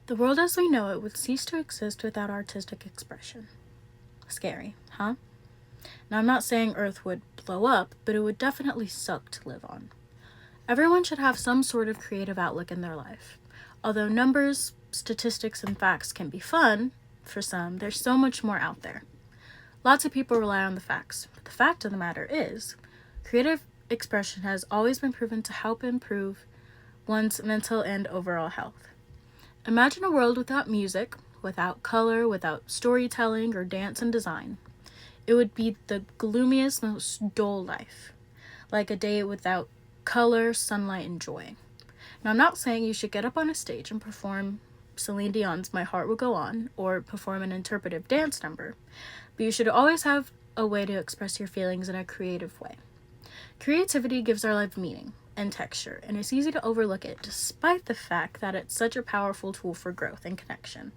The world as we know it would cease to exist without artistic expression. Scary, huh? Now, I'm not saying Earth would blow up, but it would definitely suck to live on. Everyone should have some sort of creative outlook in their life. Although numbers, statistics, and facts can be fun, for some, there's so much more out there. Lots of people rely on the facts, but the fact of the matter is, creative expression has always been proven to help improve one's mental and overall health. Imagine a world without music, without color, without storytelling or dance and design. It would be the gloomiest, most dull life, like a day without color, sunlight, and joy. Now, I'm not saying you should get up on a stage and perform Celine Dion's My Heart Will Go On or perform an interpretive dance number, but you should always have a way to express your feelings in a creative way. Creativity gives our life meaning and texture, and it's easy to overlook it despite the fact that it's such a powerful tool for growth and connection.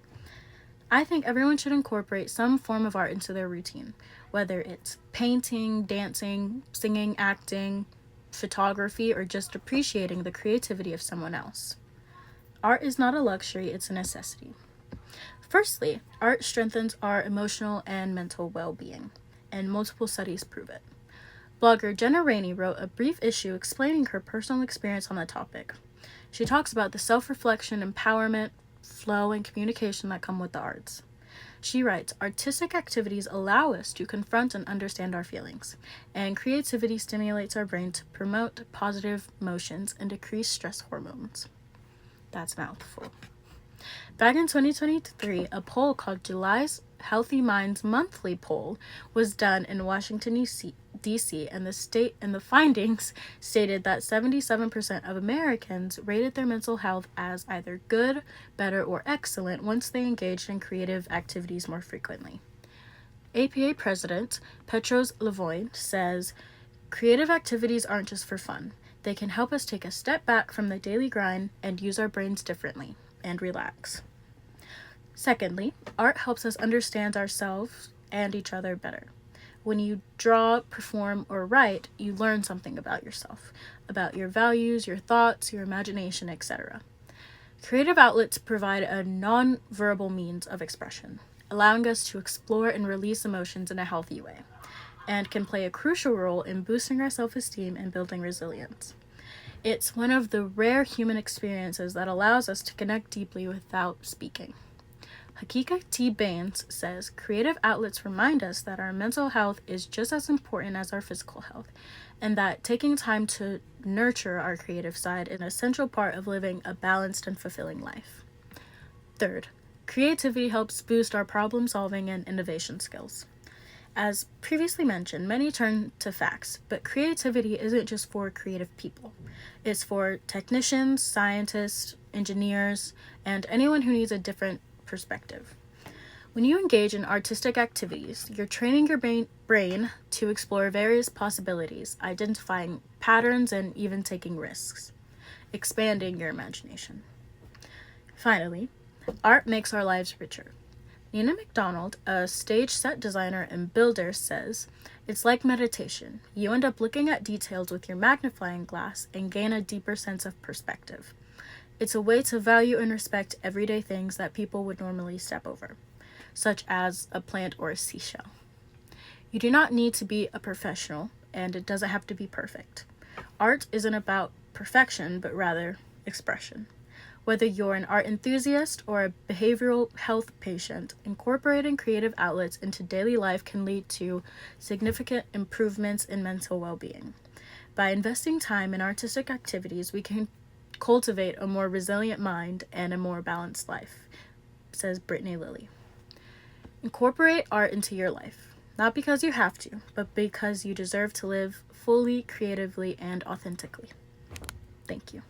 I think everyone should incorporate some form of art into their routine, whether it's painting, dancing, singing, acting, photography, or just appreciating the creativity of someone else. Art is not a luxury, it's a necessity. Firstly, art strengthens our emotional and mental well-being, and multiple studies prove it. Blogger Jenna Rainey wrote a brief issue explaining her personal experience on the topic. She talks about the self-reflection, empowerment, flow, and communication that come with the arts. She writes, artistic activities allow us to confront and understand our feelings, and creativity stimulates our brain to promote positive emotions and decrease stress hormones. That's a mouthful. Back in 2023, a poll called July's Healthy Minds Monthly Poll was done in Washington, D.C., and the findings stated that 77% of Americans rated their mental health as either good, better, or excellent once they engaged in creative activities more frequently. APA President Petros Levoy says, creative activities aren't just for fun. They can help us take a step back from the daily grind and use our brains differently and relax. Secondly, art helps us understand ourselves and each other better. When you draw, perform, or write, you learn something about yourself, about your values, your thoughts, your imagination, etc. Creative outlets provide a non-verbal means of expression, allowing us to explore and release emotions in a healthy way, and can play a crucial role in boosting our self-esteem and building resilience. It's one of the rare human experiences that allows us to connect deeply without speaking. Hakika T. Baines says, creative outlets remind us that our mental health is just as important as our physical health, and that taking time to nurture our creative side is an essential part of living a balanced and fulfilling life. Third, creativity helps boost our problem-solving and innovation skills. As previously mentioned, many turn to facts, but creativity isn't just for creative people. It's for technicians, scientists, engineers, and anyone who needs a different perspective. When you engage in artistic activities, you're training your brain to explore various possibilities, identifying patterns, and even taking risks, expanding your imagination. Finally, art makes our lives richer. Nina McDonald, a stage set designer and builder, says, it's like meditation. You end up looking at details with your magnifying glass and gain a deeper sense of perspective. It's a way to value and respect everyday things that people would normally step over, such as a plant or a seashell. You do not need to be a professional, and it doesn't have to be perfect. Art isn't about perfection, but rather expression. Whether you're an art enthusiast or a behavioral health patient, incorporating creative outlets into daily life can lead to significant improvements in mental well-being. By investing time in artistic activities, we can cultivate a more resilient mind and a more balanced life, says Brittany Lilly. Incorporate art into your life, not because you have to, but because you deserve to live fully, creatively, and authentically. Thank you.